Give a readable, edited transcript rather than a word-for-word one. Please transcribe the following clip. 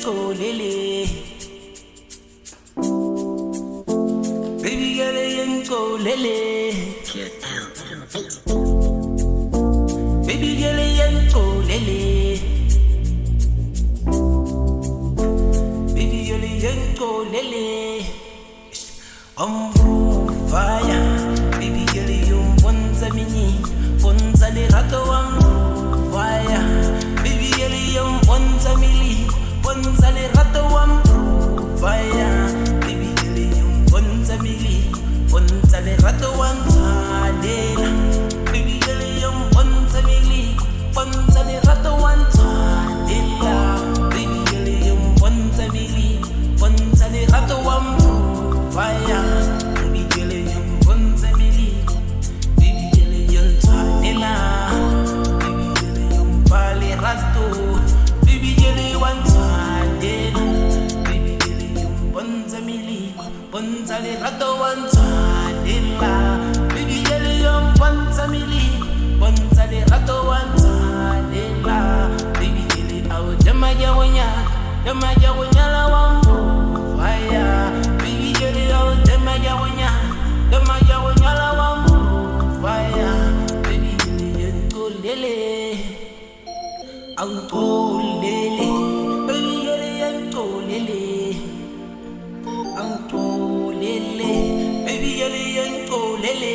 yenkolele. Baby girl yenkolele. Baby girl yenkolele. Baby girl yenkolele. I'm on fire. Baby girl yumbonza mini. Bonza le rato I'm on fire. Baby girl yumbonza mili. Bonza le rato I'm on fire. Baby girl yumbonza mili. Bonza le rato I'm talela. Baby girl yumbonza mili. Bonza le rato I'm talela. Baby girl yumbonza mili. Bonza le rato I'm on fire. Baby girl yumbonza mili. Baby girl yuntalela. Baby girl yumbale rato. Baby girl yuwantalela. Baby girl yumbonza mili. Bonza le rato wantalela. Baby girl yumbonza mili. Bonza le rato wantalela. Baby girl au demaja wanya. Demaja wanya la wambo fire. Baby girl au demaja wanya. Demaja wanya la wambo fire. Baby girl yenkolele. Ankolele. Baby girl yenkolele. Ankolele. Baby girl yenkolele.